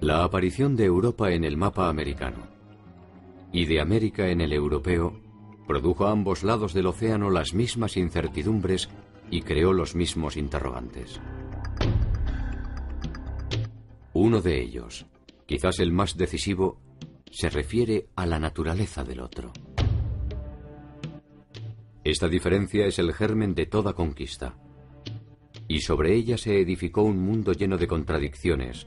La aparición de Europa en el mapa americano y de América en el europeo produjo a ambos lados del océano las mismas incertidumbres y creó los mismos interrogantes. Uno de ellos, quizás el más decisivo, se refiere a la naturaleza del otro. Esta diferencia es el germen de toda conquista, y sobre ella se edificó un mundo lleno de contradicciones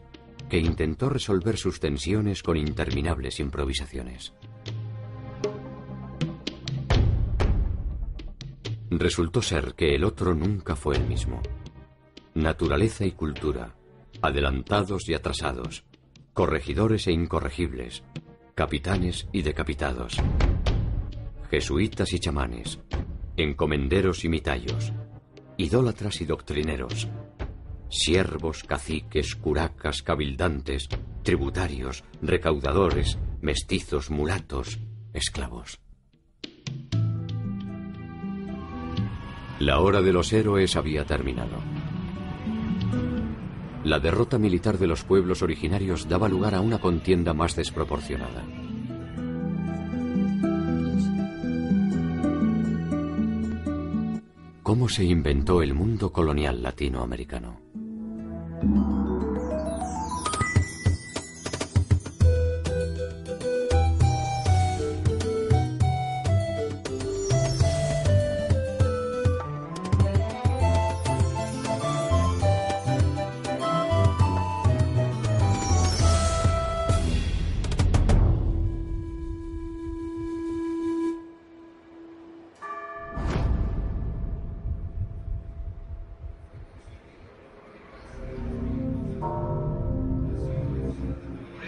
que intentó resolver sus tensiones con interminables improvisaciones. Resultó ser que el otro nunca fue el mismo. Naturaleza y cultura, adelantados y atrasados, corregidores e incorregibles, capitanes y decapitados, jesuitas y chamanes, encomenderos y mitayos, idólatras y doctrineros, siervos, caciques, curacas, cabildantes, tributarios, recaudadores, mestizos, mulatos, esclavos. La hora de los héroes había terminado. La derrota militar de los pueblos originarios daba lugar a una contienda más desproporcionada. ¿Cómo se inventó el mundo colonial latinoamericano?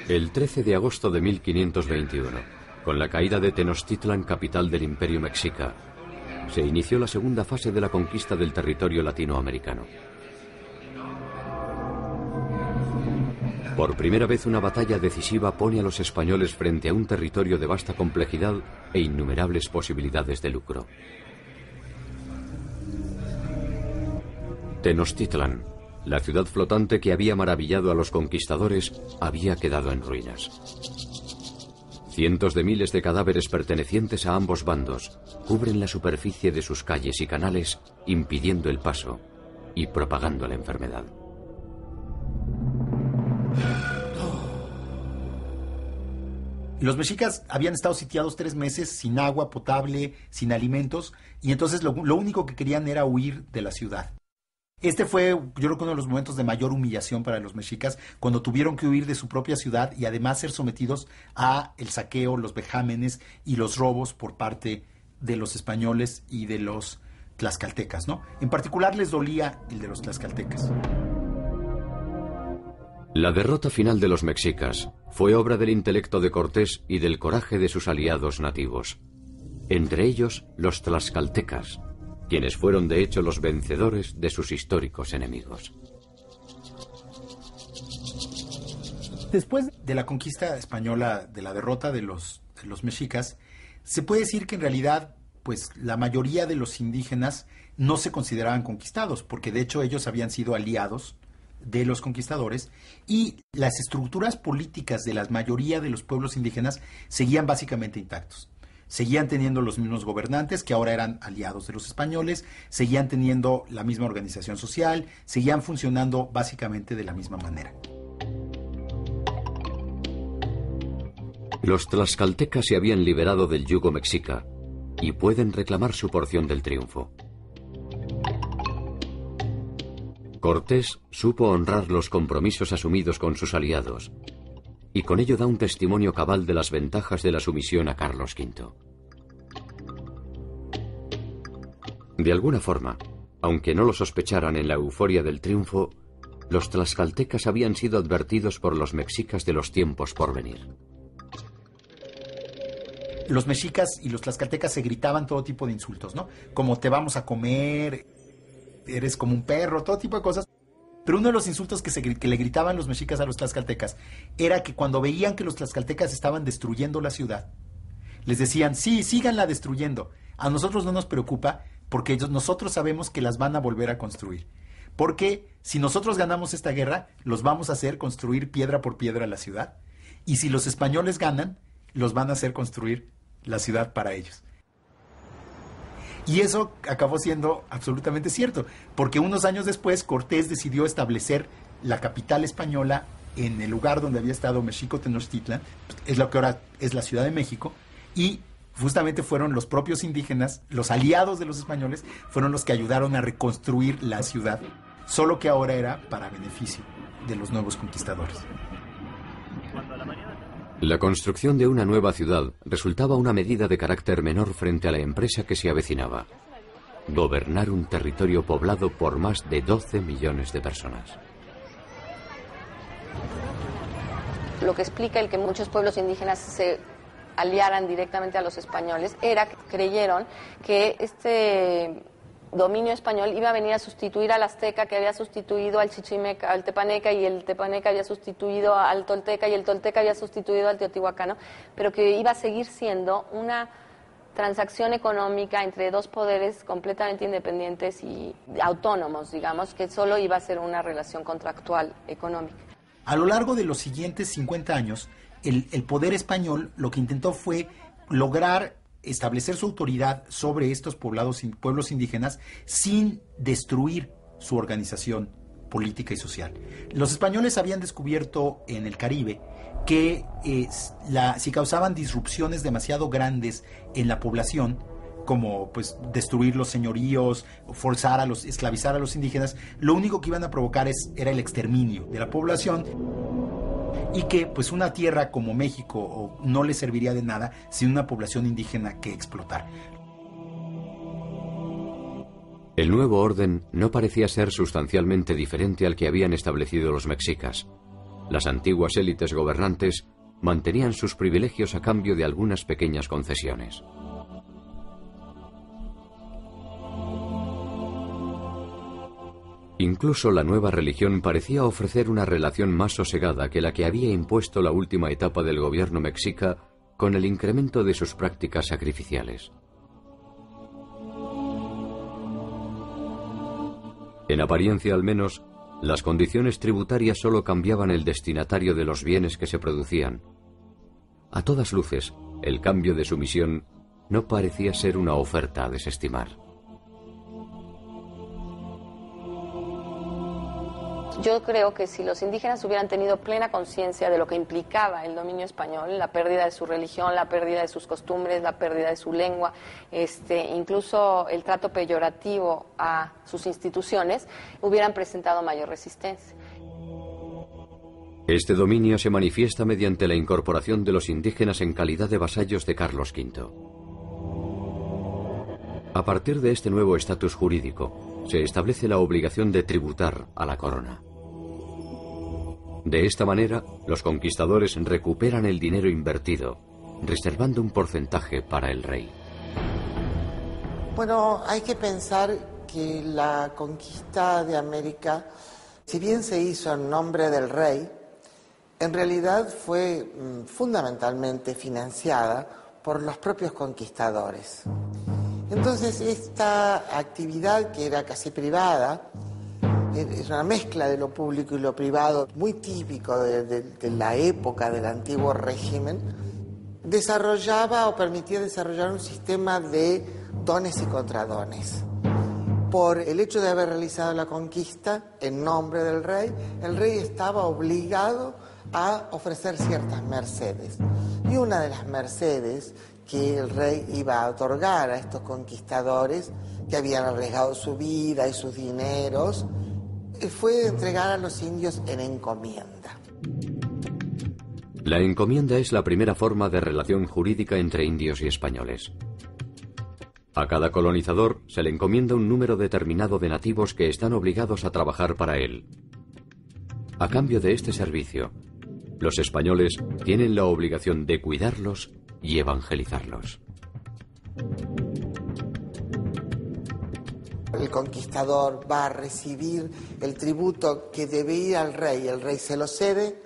El 13 de agosto de 1521, con la caída de Tenochtitlan, capital del Imperio Mexica, se inició la segunda fase de la conquista del territorio latinoamericano. Por primera vez una batalla decisiva pone a los españoles frente a un territorio de vasta complejidad e innumerables posibilidades de lucro. Tenochtitlan, la ciudad flotante que había maravillado a los conquistadores, había quedado en ruinas. Cientos de miles de cadáveres pertenecientes a ambos bandos cubren la superficie de sus calles y canales, impidiendo el paso y propagando la enfermedad. Los mexicas habían estado sitiados 3 meses sin agua potable, sin alimentos, y entonces lo único que querían era huir de la ciudad. Este fue, yo creo que uno de los momentos de mayor humillación para los mexicas, cuando tuvieron que huir de su propia ciudad y además ser sometidos a el saqueo, los vejámenes y los robos por parte de los españoles y de los tlaxcaltecas, ¿no? En particular les dolía el de los tlaxcaltecas. La derrota final de los mexicas fue obra del intelecto de Cortés y del coraje de sus aliados nativos, entre ellos los tlaxcaltecas, quienes fueron de hecho los vencedores de sus históricos enemigos. Después de la conquista española, de la derrota de los mexicas, se puede decir que en realidad, pues la mayoría de los indígenas no se consideraban conquistados, porque de hecho ellos habían sido aliados de los conquistadores, y las estructuras políticas de la mayoría de los pueblos indígenas seguían básicamente intactos. Seguían teniendo los mismos gobernantes, que ahora eran aliados de los españoles, seguían teniendo la misma organización social, seguían funcionando básicamente de la misma manera. Los tlaxcaltecas se habían liberado del yugo mexica y pueden reclamar su porción del triunfo. Cortés supo honrar los compromisos asumidos con sus aliados, y con ello da un testimonio cabal de las ventajas de la sumisión a Carlos V. De alguna forma, aunque no lo sospecharan en la euforia del triunfo, los tlaxcaltecas habían sido advertidos por los mexicas de los tiempos por venir. Los mexicas y los tlaxcaltecas se gritaban todo tipo de insultos, ¿no? Como te vamos a comer, eres como un perro, todo tipo de cosas. Pero uno de los insultos que le gritaban los mexicas a los tlaxcaltecas era que cuando veían que los tlaxcaltecas estaban destruyendo la ciudad, les decían, sí, síganla destruyendo. A nosotros no nos preocupa porque nosotros sabemos que las van a volver a construir. porque si nosotros ganamos esta guerra, los vamos a hacer construir piedra por piedra la ciudad, y si los españoles ganan, los van a hacer construir la ciudad para ellos. Y eso acabó siendo absolutamente cierto, porque unos años después Cortés decidió establecer la capital española en el lugar donde había estado México Tenochtitlan, es lo que ahora es la Ciudad de México, y justamente fueron los propios indígenas, los aliados de los españoles, fueron los que ayudaron a reconstruir la ciudad, solo que ahora era para beneficio de los nuevos conquistadores. La construcción de una nueva ciudad resultaba una medida de carácter menor frente a la empresa que se avecinaba: gobernar un territorio poblado por más de 12 millones de personas. Lo que explica el que muchos pueblos indígenas se aliaran directamente a los españoles era que creyeron que este dominio español iba a venir a sustituir al azteca, que había sustituido al chichimeca, al tepaneca, y el tepaneca había sustituido al tolteca, y el tolteca había sustituido al teotihuacano, pero que iba a seguir siendo una transacción económica entre dos poderes completamente independientes y autónomos, digamos, que solo iba a ser una relación contractual económica. A lo largo de los siguientes 50 años, el poder español lo que intentó fue lograr establecer su autoridad sobre estos pueblos indígenas sin destruir su organización política y social. Los españoles habían descubierto en el Caribe que si causaban disrupciones demasiado grandes en la población, como pues destruir los señoríos, esclavizar a los indígenas, lo único que iban a provocar era el exterminio de la población, y que pues una tierra como México no le serviría de nada sin una población indígena que explotar. El nuevo orden no parecía ser sustancialmente diferente al que habían establecido los mexicas. Las antiguas élites gobernantes mantenían sus privilegios a cambio de algunas pequeñas concesiones. Incluso la nueva religión parecía ofrecer una relación más sosegada que la que había impuesto la última etapa del gobierno mexica con el incremento de sus prácticas sacrificiales. En apariencia al menos, las condiciones tributarias solo cambiaban el destinatario de los bienes que se producían. A todas luces, el cambio de sumisión no parecía ser una oferta a desestimar. Yo creo que si los indígenas hubieran tenido plena conciencia de lo que implicaba el dominio español, la pérdida de su religión, la pérdida de sus costumbres, la pérdida de su lengua, incluso el trato peyorativo a sus instituciones, hubieran presentado mayor resistencia. Este dominio se manifiesta mediante la incorporación de los indígenas en calidad de vasallos de Carlos V. A partir de este nuevo estatus jurídico, se establece la obligación de tributar a la corona. De esta manera, los conquistadores recuperan el dinero invertido, reservando un porcentaje para el rey. Bueno, hay que pensar que la conquista de América, si bien se hizo en nombre del rey, en realidad fue fundamentalmente financiada por los propios conquistadores. Entonces, esta actividad, que era casi privada, es una mezcla de lo público y lo privado, muy típico de la época del antiguo régimen, desarrollaba o permitía desarrollar un sistema de dones y contradones. Por el hecho de haber realizado la conquista en nombre del rey, el rey estaba obligado a ofrecer ciertas mercedes. Y una de las mercedes que el rey iba a otorgar a estos conquistadores, que habían arriesgado su vida y sus dineros, fue entregar a los indios en encomienda. La encomienda es la primera forma de relación jurídica entre indios y españoles. A cada colonizador se le encomienda un número determinado de nativos que están obligados a trabajar para él. A cambio de este servicio, los españoles tienen la obligación de cuidarlos y evangelizarlos. El conquistador va a recibir el tributo que debe ir al rey, el rey se lo cede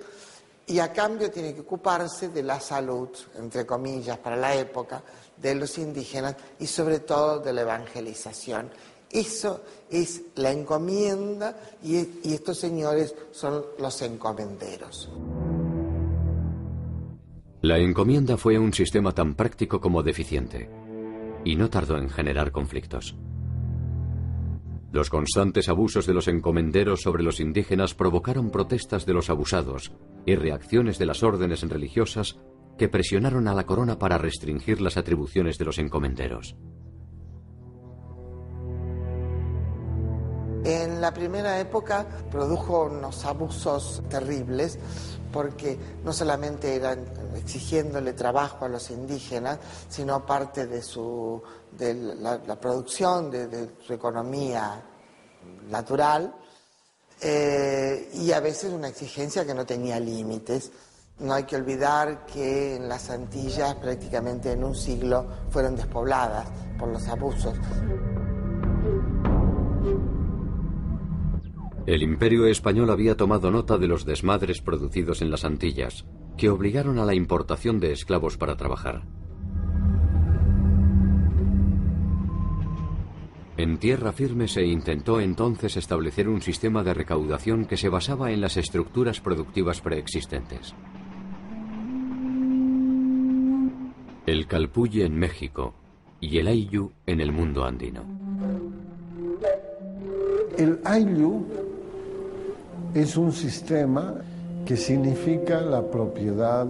y a cambio tiene que ocuparse de la salud, entre comillas, para la época, de los indígenas y sobre todo de la evangelización. Eso es la encomienda y estos señores son los encomenderos. La encomienda fue un sistema tan práctico como deficiente, y no tardó en generar conflictos. Los constantes abusos de los encomenderos sobre los indígenas provocaron protestas de los abusados y reacciones de las órdenes religiosas que presionaron a la corona para restringir las atribuciones de los encomenderos. En la primera época produjo unos abusos terribles porque no solamente eran exigiéndole trabajo a los indígenas, sino parte de la producción de su economía natural y a veces una exigencia que no tenía límites. No hay que olvidar que en las Antillas prácticamente en un siglo fueron despobladas por los abusos. El Imperio Español había tomado nota de los desmadres producidos en las Antillas, que obligaron a la importación de esclavos para trabajar. En tierra firme se intentó entonces establecer un sistema de recaudación que se basaba en las estructuras productivas preexistentes. El calpulli en México y el ayllu en el mundo andino. El ayllu es un sistema que significa la propiedad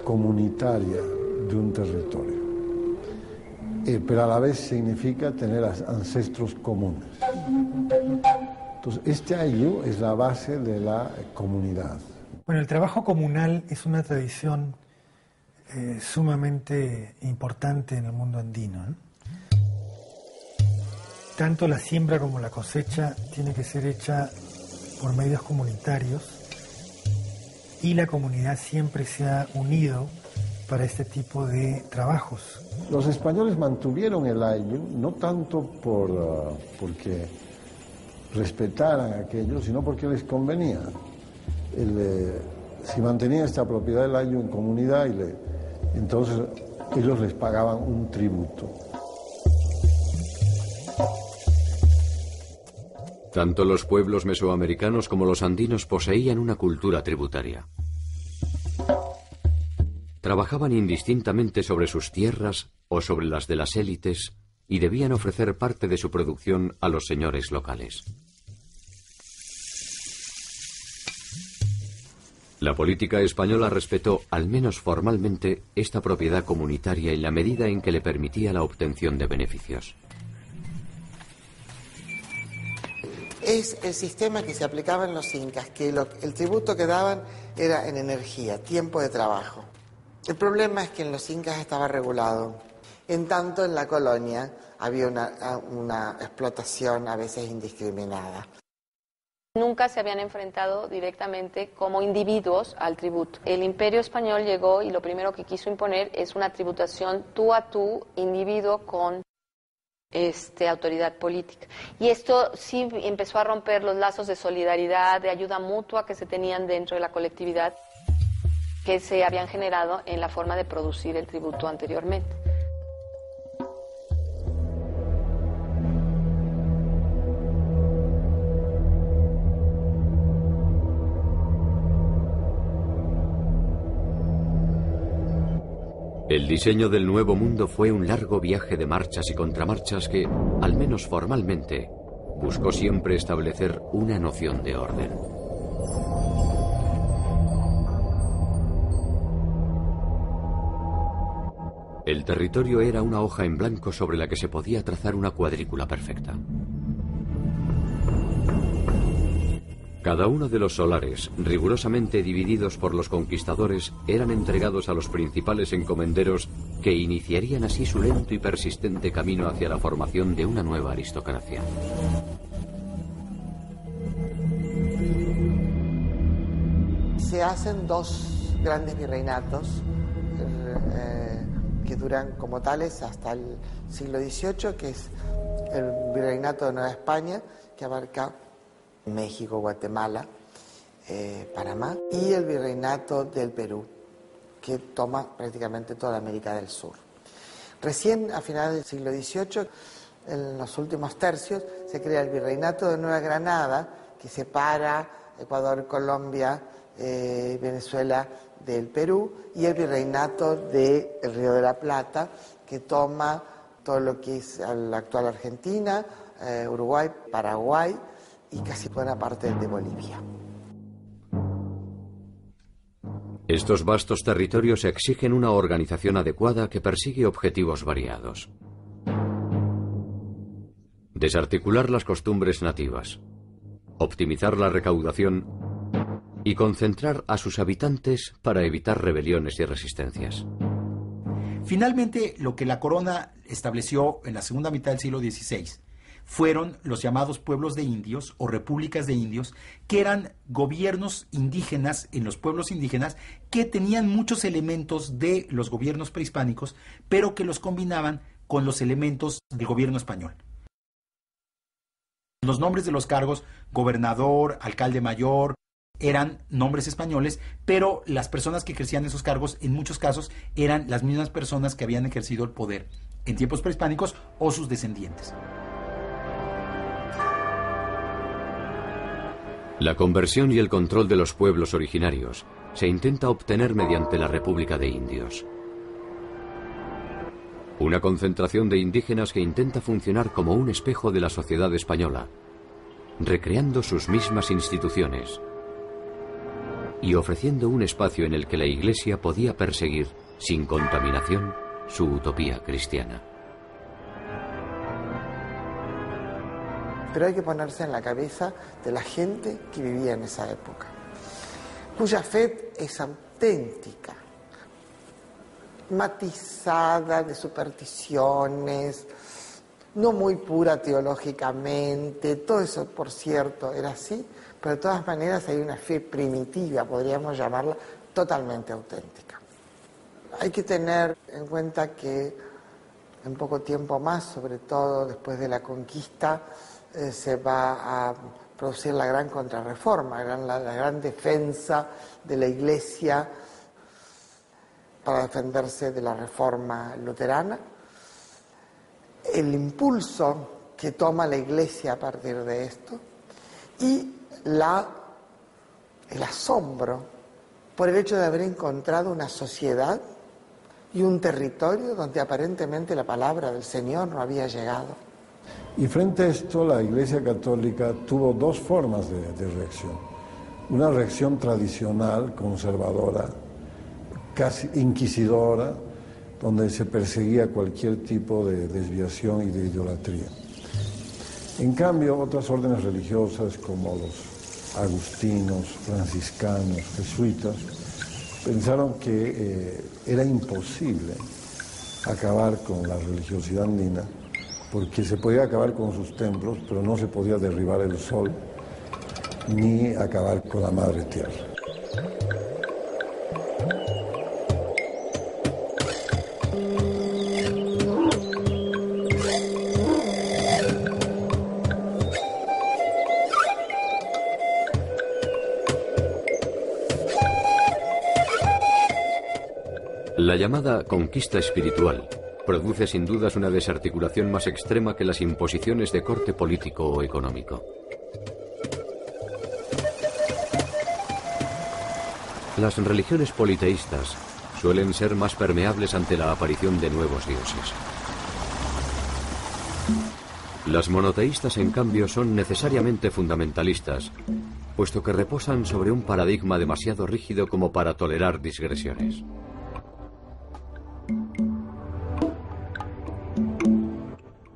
comunitaria de un territorio, pero a la vez significa tener ancestros comunes. Entonces, este ayllu es la base de la comunidad. Bueno, el trabajo comunal es una tradición sumamente importante en el mundo andino, ¿eh? Tanto la siembra como la cosecha tiene que ser hecha por medios comunitarios y la comunidad siempre se ha unido para este tipo de trabajos. Los españoles mantuvieron el ayllu no tanto porque respetaran aquello, sino porque les convenía. Si mantenía esta propiedad del ayllu en comunidad, entonces ellos les pagaban un tributo. Tanto los pueblos mesoamericanos como los andinos poseían una cultura tributaria. Trabajaban indistintamente sobre sus tierras o sobre las de las élites y debían ofrecer parte de su producción a los señores locales. La política española respetó, al menos formalmente, esta propiedad comunitaria en la medida en que le permitía la obtención de beneficios. Es el sistema que se aplicaba en los incas, que el tributo que daban era en energía, tiempo de trabajo. El problema es que en los incas estaba regulado. En tanto, en la colonia había una explotación a veces indiscriminada. Nunca se habían enfrentado directamente como individuos al tributo. El Imperio Español llegó y lo primero que quiso imponer es una tributación tú a tú, individuo con autoridad política. Y esto sí empezó a romper los lazos de solidaridad, de ayuda mutua que se tenían dentro de la colectividad, que se habían generado en la forma de producir el tributo anteriormente. El diseño del Nuevo Mundo fue un largo viaje de marchas y contramarchas que, al menos formalmente, buscó siempre establecer una noción de orden. El territorio era una hoja en blanco sobre la que se podía trazar una cuadrícula perfecta. Cada uno de los solares, rigurosamente divididos por los conquistadores, eran entregados a los principales encomenderos que iniciarían así su lento y persistente camino hacia la formación de una nueva aristocracia. Se hacen dos grandes virreinatos que duran como tales hasta el siglo XVIII, que es el virreinato de Nueva España, que abarca México, Guatemala, Panamá, y el virreinato del Perú, que toma prácticamente toda América del Sur. Recién a finales del siglo XVIII en los últimos tercios, se crea el Virreinato de Nueva Granada, que separa Ecuador, Colombia, Venezuela del Perú, y el Virreinato del Río de la Plata, que toma todo lo que es la actual Argentina, Uruguay, Paraguay y casi buena parte de Bolivia. Estos vastos territorios exigen una organización adecuada que persigue objetivos variados. Desarticular las costumbres nativas, optimizar la recaudación y concentrar a sus habitantes para evitar rebeliones y resistencias. Finalmente, lo que la corona estableció en la segunda mitad del siglo XVI fueron los llamados pueblos de indios o repúblicas de indios, que eran gobiernos indígenas en los pueblos indígenas que tenían muchos elementos de los gobiernos prehispánicos, pero que los combinaban con los elementos del gobierno español. Los nombres de los cargos, gobernador, alcalde mayor, eran nombres españoles, pero las personas que ejercían esos cargos en muchos casos eran las mismas personas que habían ejercido el poder en tiempos prehispánicos o sus descendientes. La conversión y el control de los pueblos originarios se intenta obtener mediante la República de Indios. Una concentración de indígenas que intenta funcionar como un espejo de la sociedad española, recreando sus mismas instituciones y ofreciendo un espacio en el que la Iglesia podía perseguir, sin contaminación, su utopía cristiana. Pero hay que ponerse en la cabeza de la gente que vivía en esa época, cuya fe es auténtica, matizada de supersticiones, no muy pura teológicamente, todo eso, por cierto, era así, pero de todas maneras hay una fe primitiva, podríamos llamarla, totalmente auténtica. Hay que tener en cuenta que en poco tiempo más, sobre todo después de la conquista, se va a producir la gran contrarreforma, la gran defensa de la Iglesia para defenderse de la reforma luterana. El impulso que toma la Iglesia a partir de esto y el asombro por el hecho de haber encontrado una sociedad y un territorio donde aparentemente la palabra del Señor no había llegado. Y frente a esto, la Iglesia Católica tuvo dos formas de reacción. Una reacción tradicional, conservadora, casi inquisidora, donde se perseguía cualquier tipo de desviación y de idolatría. En cambio, otras órdenes religiosas como los agustinos, franciscanos, jesuitas, pensaron que era imposible acabar con la religiosidad andina, porque se podía acabar con sus templos, pero no se podía derribar el sol ni acabar con la madre tierra. La llamada conquista espiritual produce sin dudas una desarticulación más extrema que las imposiciones de corte político o económico. Las religiones politeístas suelen ser más permeables ante la aparición de nuevos dioses. Las monoteístas, en cambio, son necesariamente fundamentalistas, puesto que reposan sobre un paradigma demasiado rígido como para tolerar digresiones.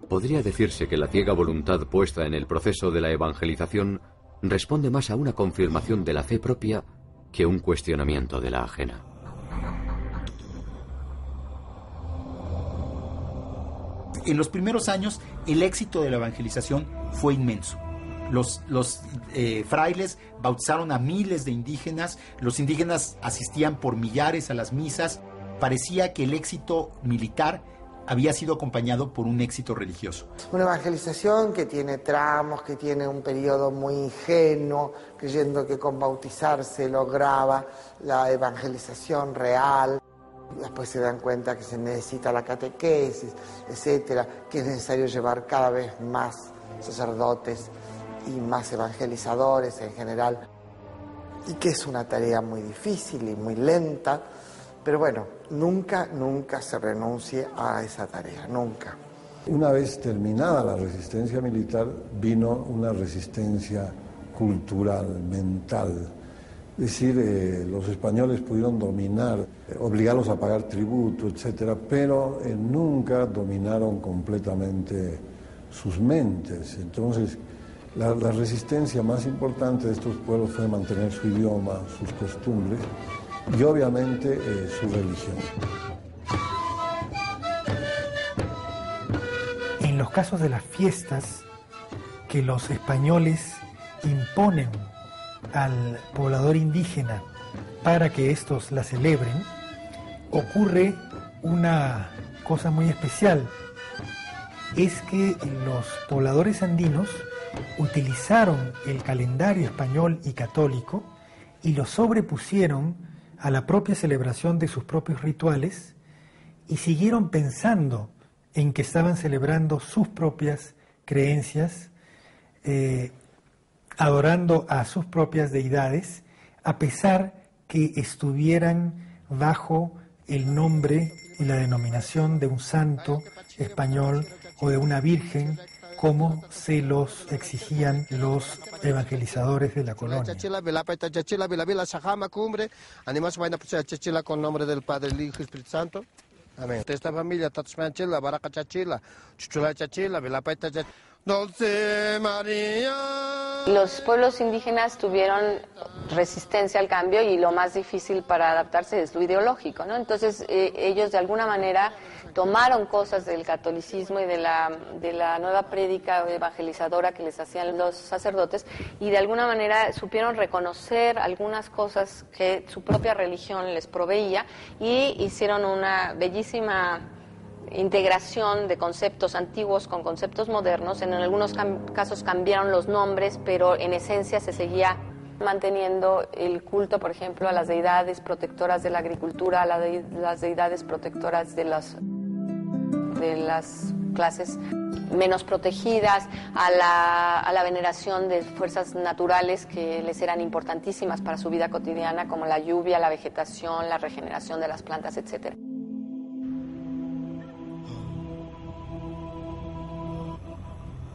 Podría decirse que la ciega voluntad puesta en el proceso de la evangelización responde más a una confirmación de la fe propia que un cuestionamiento de la ajena. En los primeros años, el éxito de la evangelización fue inmenso. Los frailes bautizaron a miles de indígenas, los indígenas asistían por millares a las misas. Parecía que el éxito militar había sido acompañado por un éxito religioso. Una evangelización que tiene tramos, que tiene un periodo muy ingenuo, creyendo que con bautizarse lograba la evangelización real. Las después se dan cuenta que se necesita la catequesis, etcétera, que es necesario llevar cada vez más sacerdotes y más evangelizadores en general, y que es una tarea muy difícil y muy lenta, pero bueno, nunca se renuncie a esa tarea, nunca. Una vez terminada la resistencia militar, vino una resistencia cultural, mental. Es decir, los españoles pudieron dominar, obligarlos a pagar tributo, etcétera, pero nunca dominaron completamente sus mentes. Entonces, la resistencia más importante de estos pueblos fue mantener su idioma, sus costumbres y obviamente su religión. En los casos de las fiestas que los españoles imponen al poblador indígena para que estos la celebren, ocurre una cosa muy especial. Es que los pobladores andinos utilizaron el calendario español y católico y lo sobrepusieron a la propia celebración de sus propios rituales y siguieron pensando en que estaban celebrando sus propias creencias, adorando a sus propias deidades, a pesar que estuvieran bajo el nombre y la denominación de un santo español o de una virgen, como se los exigían los evangelizadores de la colonia. Con nombre del Padre, el Hijo y Espíritu Santo. Amén. Esta familia, Tatsmanchila, Baraka Chachila, Chuchula Chachila, Velapeta Chachila. Dulce María. Los pueblos indígenas tuvieron resistencia al cambio y lo más difícil para adaptarse es lo ideológico, ¿no? Entonces ellos de alguna manera tomaron cosas del catolicismo y de la nueva prédica evangelizadora que les hacían los sacerdotes y de alguna manera supieron reconocer algunas cosas que su propia religión les proveía y hicieron una bellísima integración de conceptos antiguos con conceptos modernos. En algunos casos cambiaron los nombres, pero en esencia se seguía manteniendo el culto, por ejemplo, a las deidades protectoras de la agricultura, a las deidades protectoras de las clases menos protegidas, a la veneración de fuerzas naturales que les eran importantísimas para su vida cotidiana, como la lluvia, la vegetación, la regeneración de las plantas, etcétera.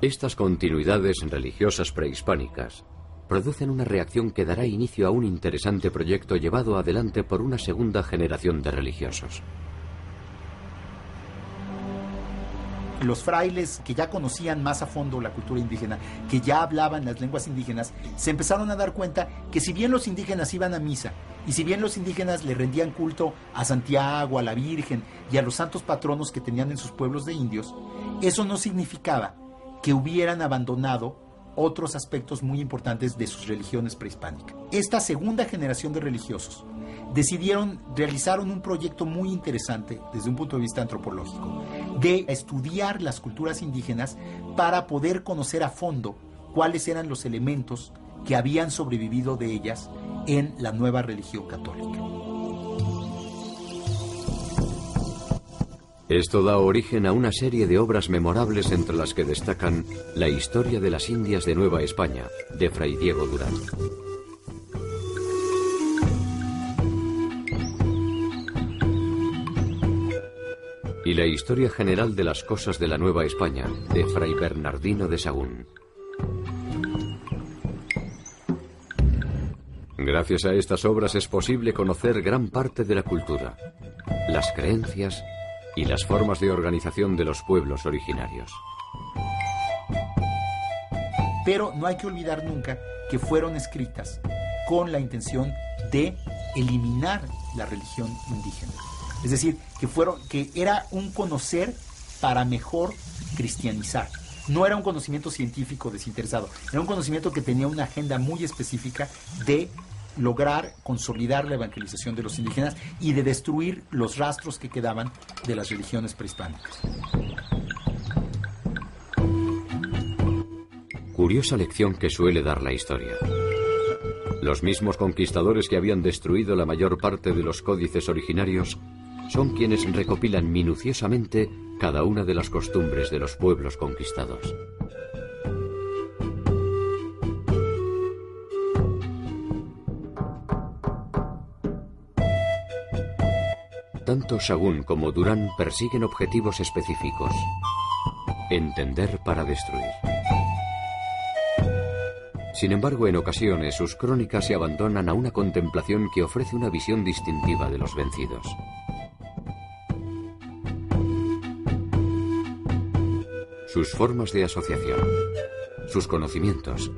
Estas continuidades religiosas prehispánicas producen una reacción que dará inicio a un interesante proyecto llevado adelante por una segunda generación de religiosos. Los frailes que ya conocían más a fondo la cultura indígena, que ya hablaban las lenguas indígenas, se empezaron a dar cuenta que si bien los indígenas iban a misa y si bien los indígenas le rendían culto a Santiago, a la Virgen y a los santos patronos que tenían en sus pueblos de indios, eso no significaba que hubieran abandonado otros aspectos muy importantes de sus religiones prehispánicas. Esta segunda generación de religiosos realizaron un proyecto muy interesante desde un punto de vista antropológico, de estudiar las culturas indígenas para poder conocer a fondo cuáles eran los elementos que habían sobrevivido de ellas en la nueva religión católica. Esto da origen a una serie de obras memorables entre las que destacan La historia de las Indias de Nueva España, de Fray Diego Durán. Y La historia general de las cosas de la Nueva España, de Fray Bernardino de Sahagún. Gracias a estas obras es posible conocer gran parte de la cultura, las creencias y las formas de organización de los pueblos originarios. Pero no hay que olvidar nunca que fueron escritas con la intención de eliminar la religión indígena. Es decir, que era un conocer para mejor cristianizar. No era un conocimiento científico desinteresado, era un conocimiento que tenía una agenda muy específica de lograr consolidar la evangelización de los indígenas y de destruir los rastros que quedaban de las religiones prehispánicas. Curiosa lección que suele dar la historia. Los mismos conquistadores que habían destruido la mayor parte de los códices originarios son quienes recopilan minuciosamente cada una de las costumbres de los pueblos conquistados. Tanto Sahagún como Durán persiguen objetivos específicos: entender para destruir. Sin embargo, en ocasiones sus crónicas se abandonan a una contemplación que ofrece una visión distintiva de los vencidos. Sus formas de asociación, sus conocimientos,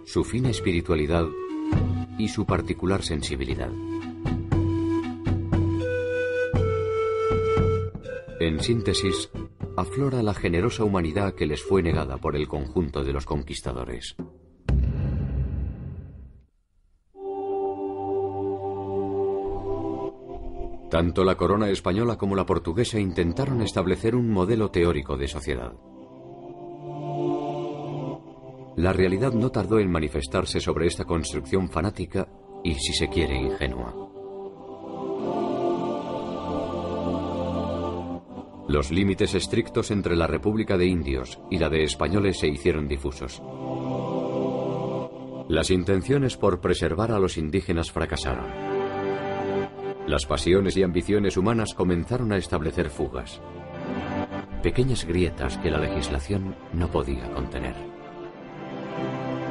su fina espiritualidad y su particular sensibilidad. En síntesis, aflora la generosa humanidad que les fue negada por el conjunto de los conquistadores. Tanto la corona española como la portuguesa intentaron establecer un modelo teórico de sociedad. La realidad no tardó en manifestarse sobre esta construcción fanática y, si se quiere, ingenua. Los límites estrictos entre la República de Indios y la de españoles se hicieron difusos. Las intenciones por preservar a los indígenas fracasaron. Las pasiones y ambiciones humanas comenzaron a establecer fugas. Pequeñas grietas que la legislación no podía contener.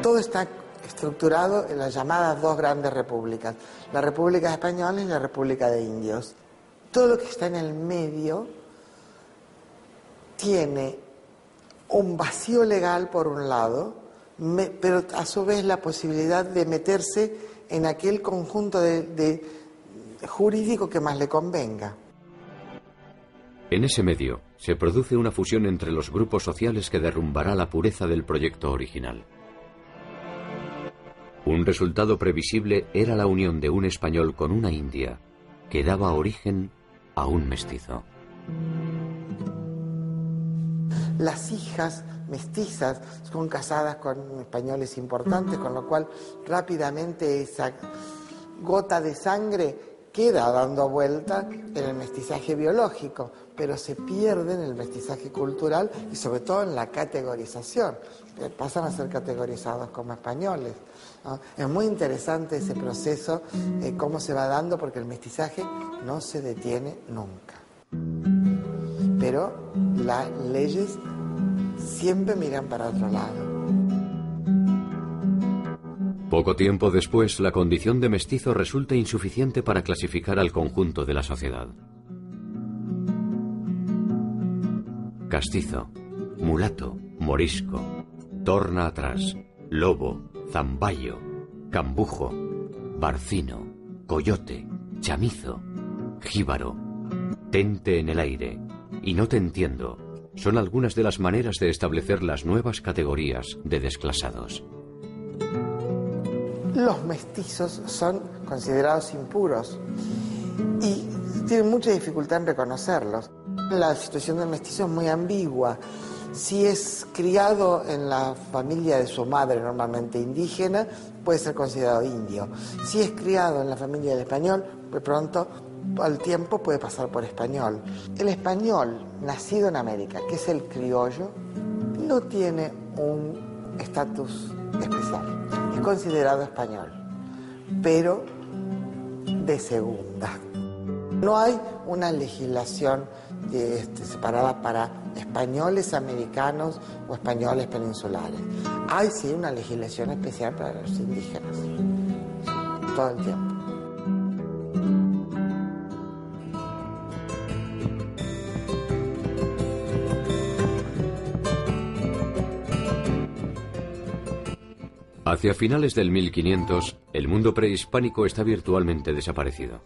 Todo está estructurado en las llamadas dos grandes repúblicas, la República Española y la República de Indios. Todo lo que está en el medio tiene un vacío legal por un lado, pero a su vez la posibilidad de meterse en aquel conjunto de jurídico que más le convenga. En ese medio se produce una fusión entre los grupos sociales que derrumbará la pureza del proyecto original. Un resultado previsible era la unión de un español con una india, que daba origen a un mestizo. Las hijas mestizas son casadas con españoles importantes, con lo cual rápidamente esa gota de sangre queda dando vuelta en el mestizaje biológico, pero se pierde en el mestizaje cultural y sobre todo en la categorización. Pasan a ser categorizados como españoles, ¿no? Es muy interesante ese proceso, cómo se va dando, porque el mestizaje no se detiene nunca. Pero las leyes siempre miran para otro lado. Poco tiempo después, la condición de mestizo resulta insuficiente para clasificar al conjunto de la sociedad. Castizo, mulato, morisco, torna atrás, lobo, zamballo, cambujo, barcino, coyote, chamizo, jíbaro, tente en el aire y no te entiendo son algunas de las maneras de establecer las nuevas categorías de desclasados. Los mestizos son considerados impuros y tienen mucha dificultad en reconocerlos. La situación del mestizo es muy ambigua. Si es criado en la familia de su madre, normalmente indígena, puede ser considerado indio. Si es criado en la familia del español, de pronto, al tiempo puede pasar por español. El español nacido en América, que es el criollo, no tiene un estatus especial. Es considerado español, pero de segunda. No hay una legislación separada para españoles americanos o españoles peninsulares. Hay sí una legislación especial para los indígenas, todo el tiempo. Hacia finales del 1500, el mundo prehispánico está virtualmente desaparecido.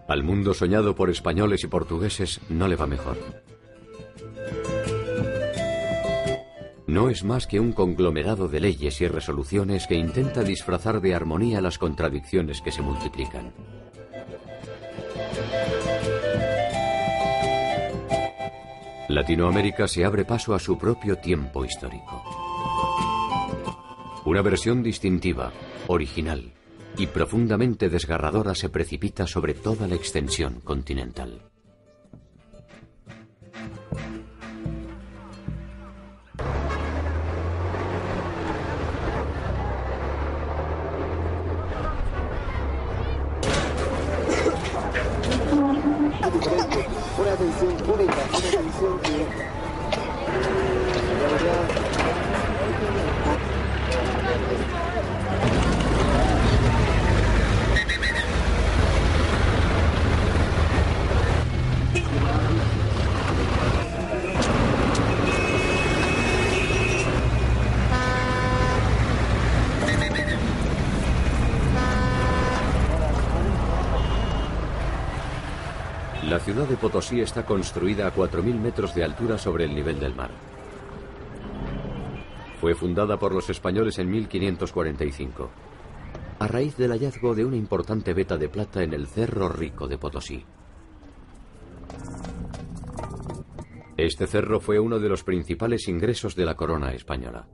Al mundo soñado por españoles y portugueses no le va mejor. No es más que un conglomerado de leyes y resoluciones que intenta disfrazar de armonía las contradicciones que se multiplican. Latinoamérica se abre paso a su propio tiempo histórico. Una versión distintiva, original, y profundamente desgarradora se precipita sobre toda la extensión continental. Una atención única, una atención que... La ciudad de Potosí está construida a 4.000 metros de altura sobre el nivel del mar. Fue fundada por los españoles en 1545, a raíz del hallazgo de una importante veta de plata en el Cerro Rico de Potosí. Este cerro fue uno de los principales ingresos de la corona española.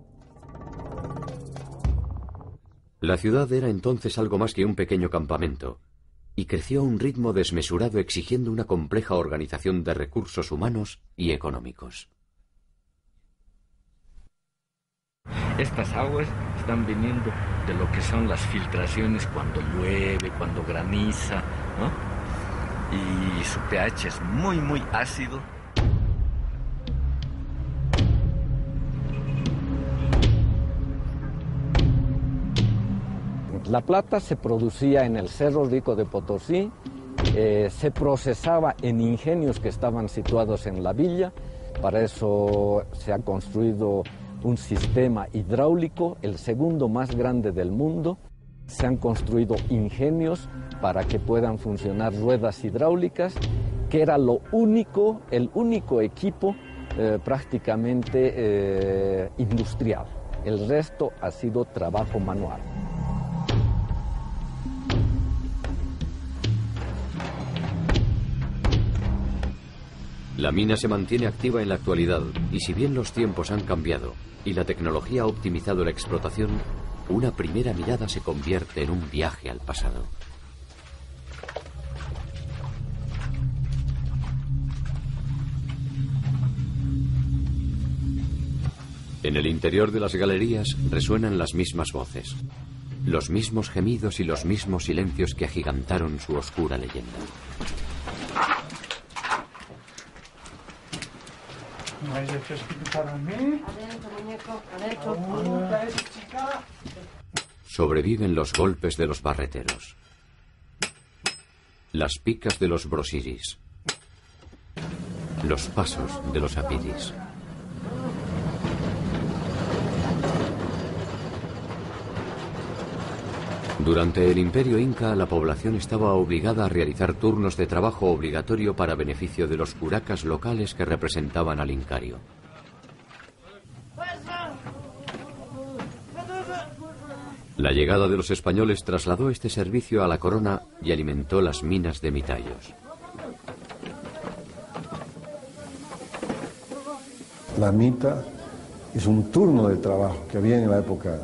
La ciudad era entonces algo más que un pequeño campamento, y creció a un ritmo desmesurado exigiendo una compleja organización de recursos humanos y económicos. Estas aguas están viniendo de lo que son las filtraciones cuando llueve, cuando graniza, ¿no? Y su pH es muy ácido. La plata se producía en el Cerro Rico de Potosí, se procesaba en ingenios que estaban situados en la villa. Para eso se ha construido un sistema hidráulico, el segundo más grande del mundo. Se han construido ingenios para que puedan funcionar ruedas hidráulicas, que era el único equipo prácticamente industrial. El resto ha sido trabajo manual. La mina se mantiene activa en la actualidad y si bien los tiempos han cambiado y la tecnología ha optimizado la explotación, una primera mirada se convierte en un viaje al pasado. En el interior de las galerías resuenan las mismas voces, los mismos gemidos y los mismos silencios que agigantaron su oscura leyenda. ¿No has hecho espíritu para mí? Adentro, muñeco, adentro. Sobreviven los golpes de los barreteros, las picas de los brosiris, los pasos de los apiris. Durante el Imperio Inca, la población estaba obligada a realizar turnos de trabajo obligatorio para beneficio de los curacas locales que representaban al incario. La llegada de los españoles trasladó este servicio a la corona y alimentó las minas de mitayos. La mita es un turno de trabajo que había en la época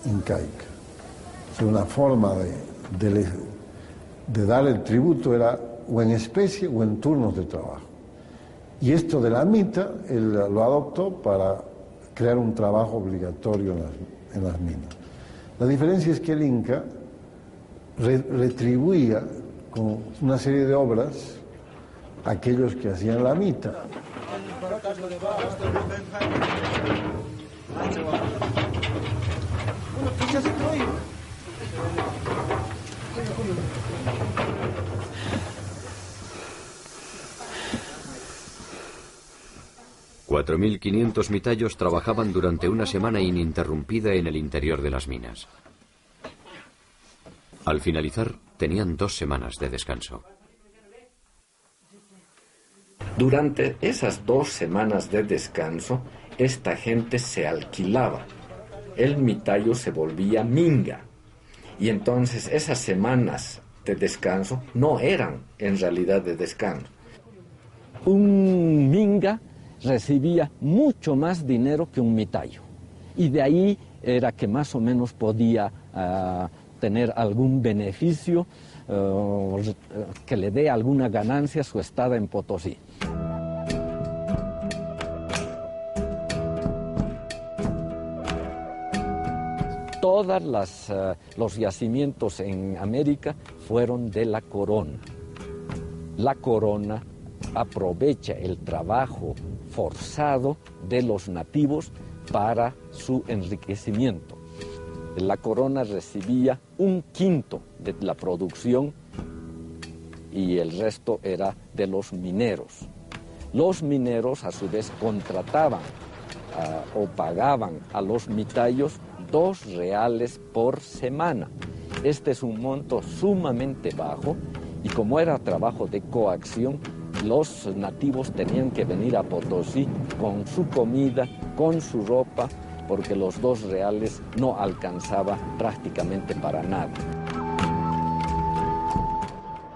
incaica. Una forma de dar el tributo era o en especie o en turnos de trabajo. Y esto de la mita, él lo adoptó para crear un trabajo obligatorio en las minas. La diferencia es que el Inca retribuía con una serie de obras a aquellos que hacían la mita. 4.500 mitayos trabajaban durante una semana ininterrumpida en el interior de las minas. Al finalizar, tenían 2 semanas de descanso. Durante esas 2 semanas de descanso, esta gente se alquilaba. El mitayo se volvía minga. Y entonces esas semanas de descanso no eran en realidad de descanso. Un minga recibía mucho más dinero que un mitayo. Y de ahí era que más o menos podía tener algún beneficio que le dé alguna ganancia a su estada en Potosí. Todos los yacimientos en América fueron de la corona. La corona aprovecha el trabajo forzado de los nativos para su enriquecimiento. La corona recibía 1/5 de la producción y el resto era de los mineros. Los mineros a su vez contrataban o pagaban a los mitayos 2 reales por semana. Este es un monto sumamente bajo y como era trabajo de coacción, los nativos tenían que venir a Potosí con su comida, con su ropa, porque los 2 reales no alcanzaba prácticamente para nada.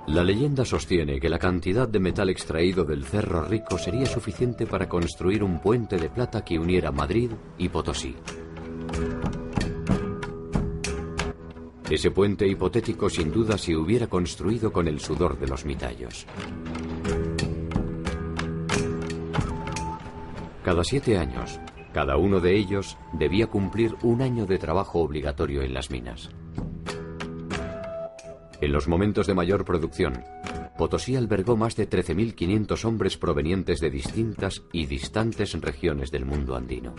La leyenda sostiene que la cantidad de metal extraído del Cerro Rico sería suficiente para construir un puente de plata que uniera Madrid y Potosí. Ese puente hipotético sin duda se hubiera construido con el sudor de los mitayos. Cada 7 años, cada uno de ellos debía cumplir 1 año de trabajo obligatorio en las minas. En los momentos de mayor producción, Potosí albergó más de 13.500 hombres provenientes de distintas y distantes regiones del mundo andino.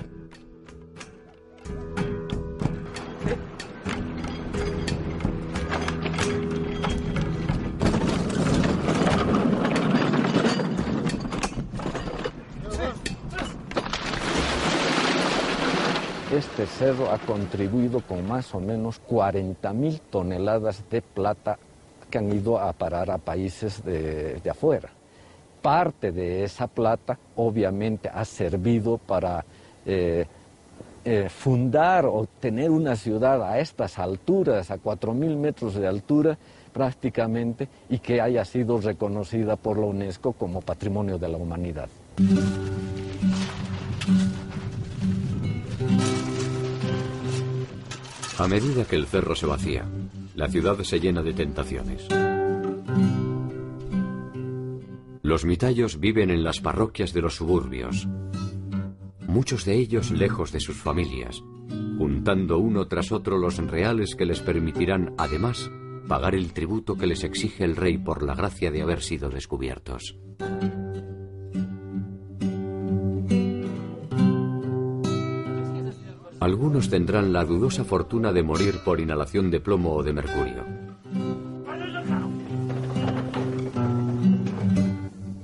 Este cerro ha contribuido con más o menos 40.000 toneladas de plata que han ido a parar a países de afuera. Parte de esa plata obviamente ha servido para fundar o tener una ciudad a estas alturas, a 4.000 metros de altura prácticamente, y que haya sido reconocida por la UNESCO como Patrimonio de la Humanidad. A medida que el cerro se vacía, la ciudad se llena de tentaciones. Los mitayos viven en las parroquias de los suburbios, muchos de ellos lejos de sus familias, juntando uno tras otro los reales que les permitirán, además, pagar el tributo que les exige el rey por la gracia de haber sido descubiertos. Algunos tendrán la dudosa fortuna de morir por inhalación de plomo o de mercurio.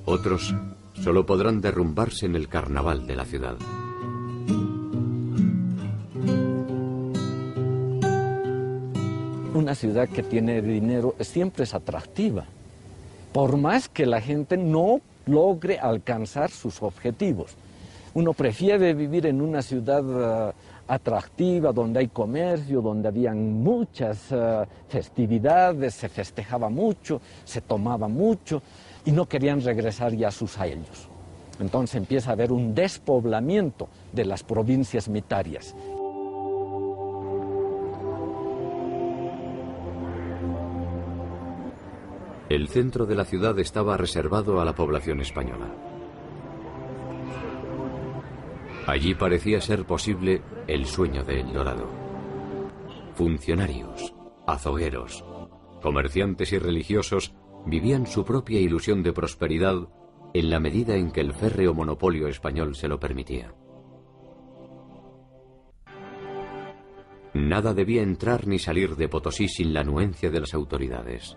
Otros solo podrán derrumbarse en el carnaval de la ciudad. Una ciudad que tiene dinero siempre es atractiva, por más que la gente no logre alcanzar sus objetivos. Uno prefiere vivir en una ciudad atractiva, donde hay comercio, donde habían muchas festividades, se festejaba mucho, se tomaba mucho y no querían regresar ya a sus años. Entonces empieza a haber un despoblamiento de las provincias mitarias. El centro de la ciudad estaba reservado a la población española. Allí parecía ser posible el sueño de El Dorado. Funcionarios, azogueros, comerciantes y religiosos vivían su propia ilusión de prosperidad en la medida en que el férreo monopolio español se lo permitía. Nada debía entrar ni salir de Potosí sin la anuencia de las autoridades.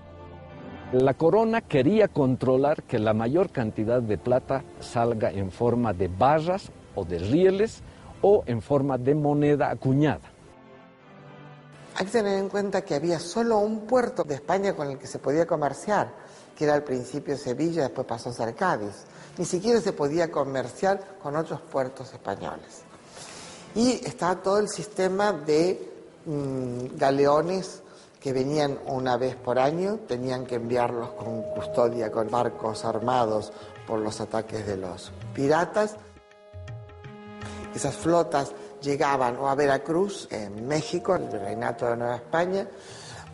La corona quería controlar que la mayor cantidad de plata salga en forma de barras o de rieles o en forma de moneda acuñada. Hay que tener en cuenta que había solo un puerto de España con el que se podía comerciar, que era al principio Sevilla, después pasó a ser Cádiz. Ni siquiera se podía comerciar con otros puertos españoles. Y estaba todo el sistema de galeones que venían una vez por año, tenían que enviarlos con custodia, con barcos armados por los ataques de los piratas. Esas flotas llegaban o a Veracruz, en México, el Virreinato de Nueva España,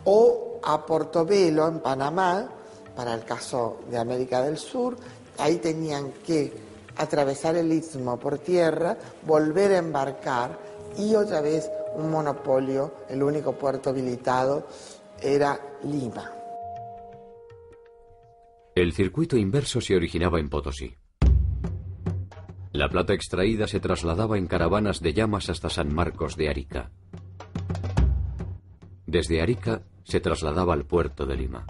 o a Portobelo, en Panamá, para el caso de América del Sur. Ahí tenían que atravesar el istmo por tierra, volver a embarcar y otra vez un monopolio. El único puerto habilitado era Lima. El circuito inverso se originaba en Potosí. La plata extraída se trasladaba en caravanas de llamas hasta San Marcos de Arica. Desde Arica se trasladaba al puerto de Lima.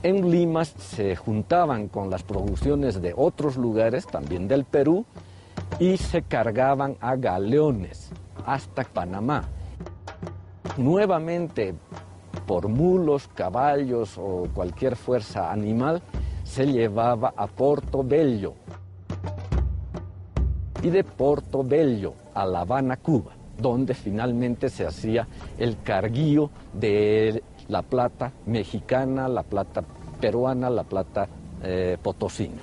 En Lima se juntaban con las producciones de otros lugares, también del Perú, y se cargaban a galeones hasta Panamá. Nuevamente, por mulos, caballos o cualquier fuerza animal, se llevaba a Portobelo. Y de Portobelo a La Habana, Cuba, donde finalmente se hacía el carguío de la plata mexicana, la plata peruana, la plata potosina.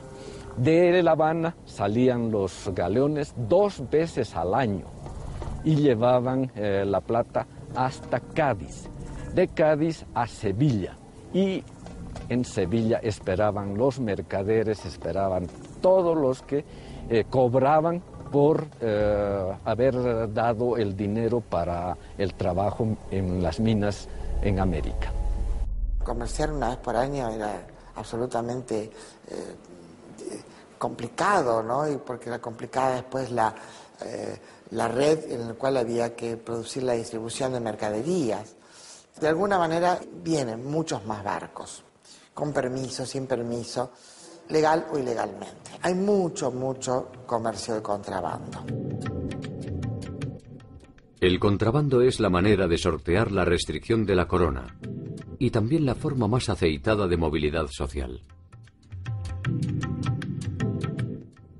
De La Habana salían los galeones 2 veces al año y llevaban la plata hasta Cádiz. De Cádiz a Sevilla, y en Sevilla esperaban los mercaderes, esperaban todos los que cobraban por haber dado el dinero para el trabajo en las minas en América. Comerciar una vez por año era absolutamente complicado, ¿no? Y porque era complicada después la red en la cual había que producir la distribución de mercaderías. De alguna manera vienen muchos más barcos, con permiso, sin permiso, legal o ilegalmente. Hay mucho comercio de contrabando. El contrabando es la manera de sortear la restricción de la corona y también la forma más aceitada de movilidad social.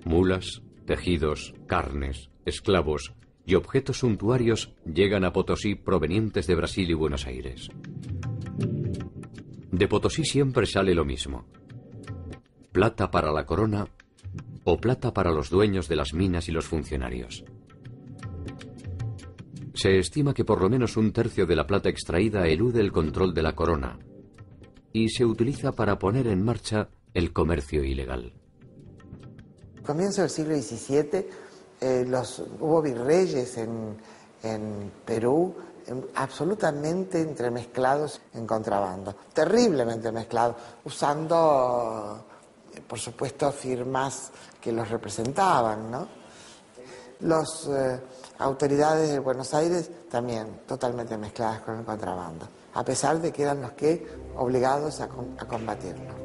Mulas, tejidos, carnes, esclavos y objetos suntuarios llegan a Potosí provenientes de Brasil y Buenos Aires. De Potosí siempre sale lo mismo: plata para la corona o plata para los dueños de las minas y los funcionarios. Se estima que por lo menos 1/3 de la plata extraída elude el control de la corona y se utiliza para poner en marcha el comercio ilegal. Comienzo del siglo XVII, hubo virreyes en Perú absolutamente entremezclados en contrabando, terriblemente mezclados, usando, por supuesto, firmas que los representaban, ¿no? Las autoridades de Buenos Aires también totalmente mezcladas con el contrabando, a pesar de que eran los que obligados a combatirlo.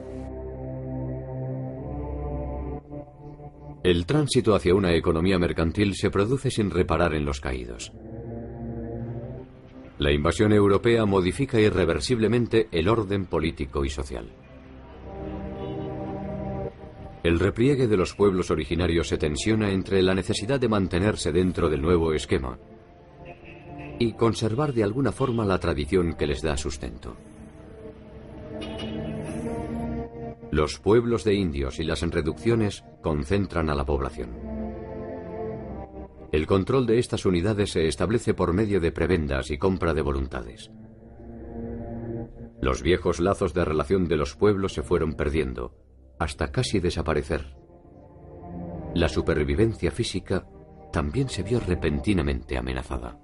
El tránsito hacia una economía mercantil se produce sin reparar en los caídos. La invasión europea modifica irreversiblemente el orden político y social. El repliegue de los pueblos originarios se tensiona entre la necesidad de mantenerse dentro del nuevo esquema y conservar de alguna forma la tradición que les da sustento. Los pueblos de indios y las reducciones concentran a la población. El control de estas unidades se establece por medio de prebendas y compra de voluntades. Los viejos lazos de relación de los pueblos se fueron perdiendo, hasta casi desaparecer. La supervivencia física también se vio repentinamente amenazada.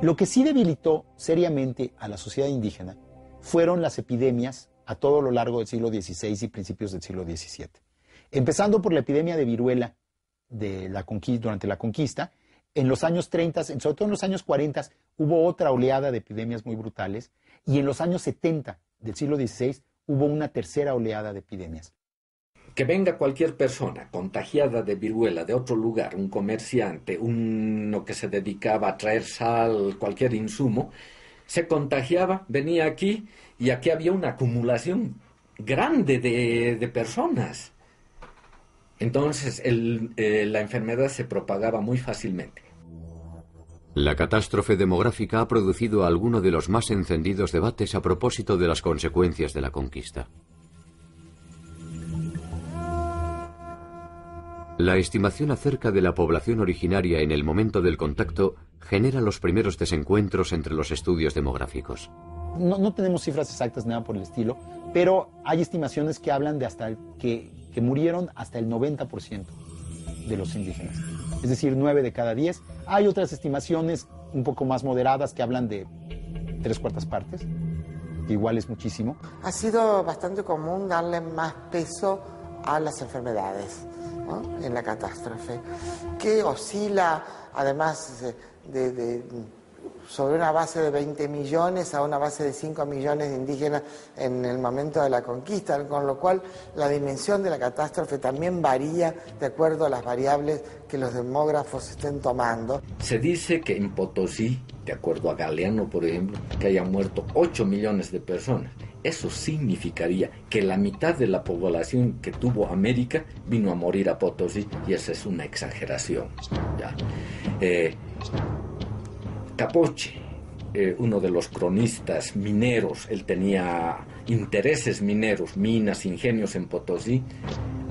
Lo que sí debilitó seriamente a la sociedad indígena fueron las epidemias a todo lo largo del siglo XVI y principios del siglo XVII. Empezando por la epidemia de viruela durante la conquista. En los años 30, sobre todo en los años 40, hubo otra oleada de epidemias muy brutales, y en los años 70 del siglo XVI hubo una tercera oleada de epidemias. Que venga cualquier persona contagiada de viruela de otro lugar, un comerciante, uno que se dedicaba a traer sal, cualquier insumo, se contagiaba, venía aquí y aquí había una acumulación grande de personas. Entonces la enfermedad se propagaba muy fácilmente. La catástrofe demográfica ha producido alguno de los más encendidos debates a propósito de las consecuencias de la conquista. La estimación acerca de la población originaria en el momento del contacto genera los primeros desencuentros entre los estudios demográficos. No tenemos cifras exactas, nada por el estilo, pero hay estimaciones que hablan de que murieron hasta el 90% de los indígenas. Es decir, 9 de cada 10. Hay otras estimaciones un poco más moderadas que hablan de 3/4 partes, que igual es muchísimo. Ha sido bastante común darle más peso a las enfermedades, ¿no?, en la catástrofe, que oscila además sobre una base de 20 millones a una base de 5 millones de indígenas en el momento de la conquista, con lo cual la dimensión de la catástrofe también varía de acuerdo a las variables que los demógrafos estén tomando. Se dice que en Potosí, de acuerdo a Galeano, por ejemplo, que hayan muerto 8 millones de personas. Eso significaría que la mitad de la población que tuvo América vino a morir a Potosí, y esa es una exageración, ¿ya? Capoche, uno de los cronistas mineros, él tenía intereses mineros, minas, ingenios en Potosí,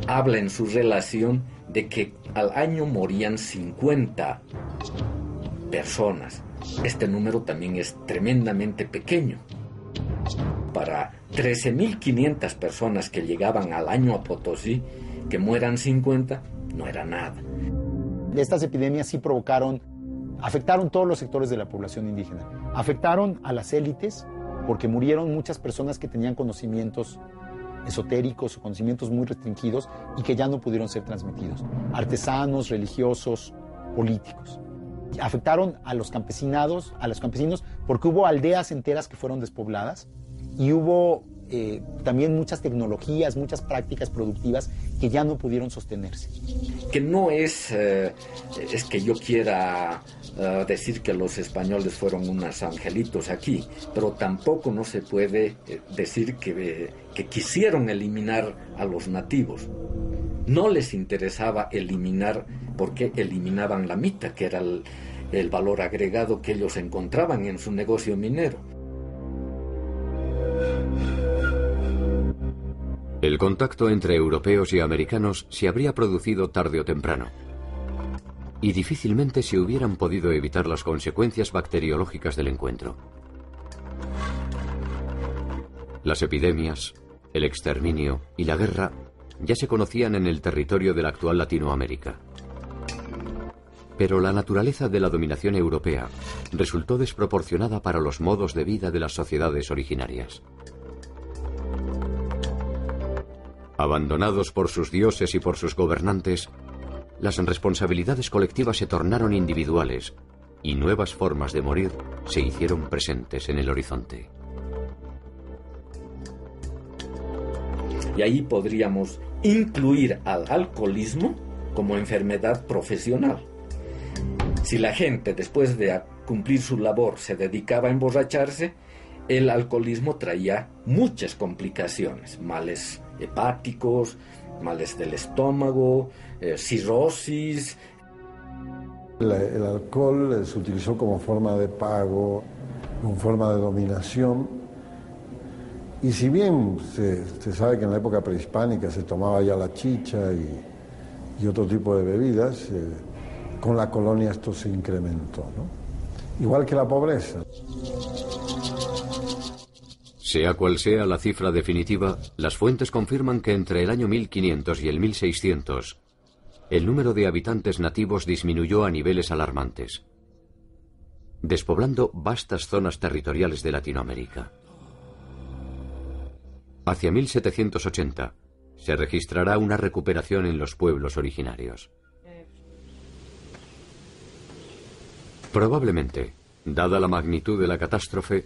habla en su relación de que al año morían 50 personas. Este número también es tremendamente pequeño. Para 13.500 personas que llegaban al año a Potosí, que mueran 50, no era nada. Estas epidemias sí afectaron todos los sectores de la población indígena. Afectaron a las élites porque murieron muchas personas que tenían conocimientos esotéricos o conocimientos muy restringidos y que ya no pudieron ser transmitidos. Artesanos, religiosos, políticos. Afectaron a los campesinos porque hubo aldeas enteras que fueron despobladas y hubo también muchas tecnologías, muchas prácticas productivas que ya no pudieron sostenerse. Que no es que yo quiera decir que los españoles fueron unos angelitos aquí, pero tampoco no se puede decir que quisieron eliminar a los nativos. No les interesaba eliminar, porque eliminaban la mita, que era el valor agregado que ellos encontraban en su negocio minero. El contacto entre europeos y americanos se habría producido tarde o temprano, y difícilmente se hubieran podido evitar las consecuencias bacteriológicas del encuentro. Las epidemias, el exterminio y la guerra ya se conocían en el territorio de la actual Latinoamérica. Pero la naturaleza de la dominación europea resultó desproporcionada para los modos de vida de las sociedades originarias. Abandonados por sus dioses y por sus gobernantes, las responsabilidades colectivas se tornaron individuales y nuevas formas de morir se hicieron presentes en el horizonte. Y ahí podríamos incluir al alcoholismo como enfermedad profesional. Si la gente, después de cumplir su labor, se dedicaba a emborracharse, el alcoholismo traía muchas complicaciones, males hepáticos, males del estómago, cirrosis. El alcohol se utilizó como forma de pago, como forma de dominación. Y si bien se sabe que en la época prehispánica se tomaba ya la chicha y otro tipo de bebidas, con la colonia esto se incrementó, ¿no? Igual que la pobreza. Sea cual sea la cifra definitiva, las fuentes confirman que entre el año 1500 y el 1600, el número de habitantes nativos disminuyó a niveles alarmantes, despoblando vastas zonas territoriales de Latinoamérica. Hacia 1780 se registrará una recuperación en los pueblos originarios. Probablemente, dada la magnitud de la catástrofe,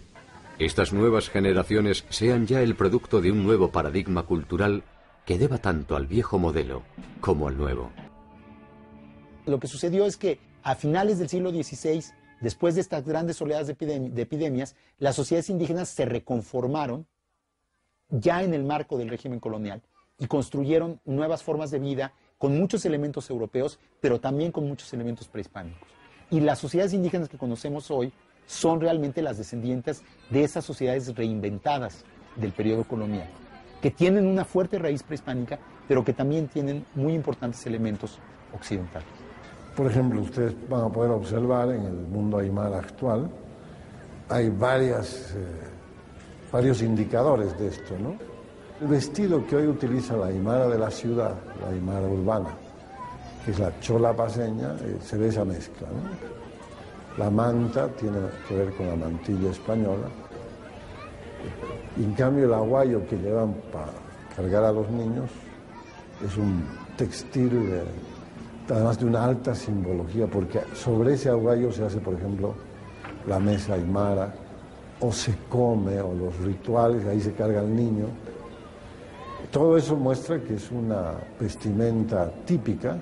estas nuevas generaciones sean ya el producto de un nuevo paradigma cultural que deba tanto al viejo modelo como al nuevo. Lo que sucedió es que a finales del siglo XVI, después de estas grandes oleadas de epidemias, las sociedades indígenas se reconformaron ya en el marco del régimen colonial y construyeron nuevas formas de vida con muchos elementos europeos, pero también con muchos elementos prehispánicos. Y las sociedades indígenas que conocemos hoy son realmente las descendientes de esas sociedades reinventadas del periodo colonial, que tienen una fuerte raíz prehispánica, pero que también tienen muy importantes elementos occidentales. Por ejemplo, ustedes van a poder observar en el mundo aymara actual, hay varios indicadores de esto, ¿no? El vestido que hoy utiliza la aymara de la ciudad, la aymara urbana, que es la chola paseña, se ve esa mezcla, ¿no? La manta tiene que ver con la mantilla española. Y en cambio el aguayo que llevan para cargar a los niños es un textil además de una alta simbología, porque sobre ese aguayo se hace, por ejemplo, la mesa aymara, o se come, o los rituales, ahí se carga el niño. Todo eso muestra que es una vestimenta típica,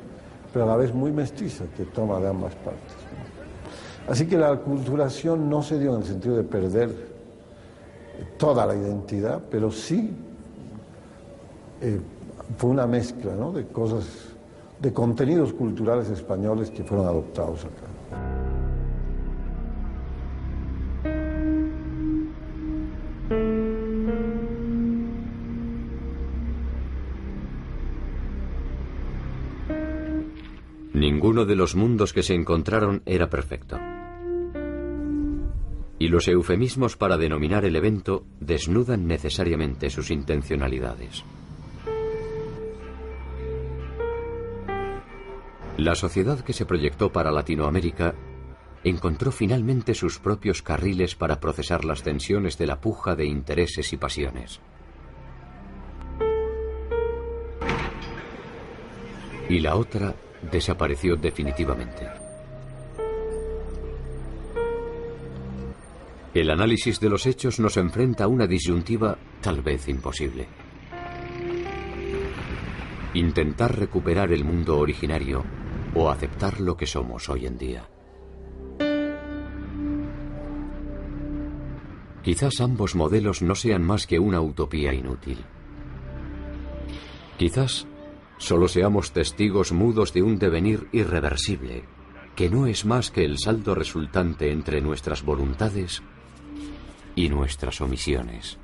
pero a la vez muy mestiza, que toma de ambas partes. Así que la aculturación no se dio en el sentido de perder toda la identidad, pero sí fue una mezcla, ¿no?, de cosas, de contenidos culturales españoles que fueron adoptados acá. Ninguno de los mundos que se encontraron era perfecto. Y los eufemismos para denominar el evento desnudan necesariamente sus intencionalidades. La sociedad que se proyectó para Latinoamérica encontró finalmente sus propios carriles para procesar las tensiones de la puja de intereses y pasiones. Y la otra desapareció definitivamente. El análisis de los hechos nos enfrenta a una disyuntiva tal vez imposible. Intentar recuperar el mundo originario o aceptar lo que somos hoy en día. Quizás ambos modelos no sean más que una utopía inútil. Quizás solo seamos testigos mudos de un devenir irreversible, que no es más que el saldo resultante entre nuestras voluntades y nuestras omisiones.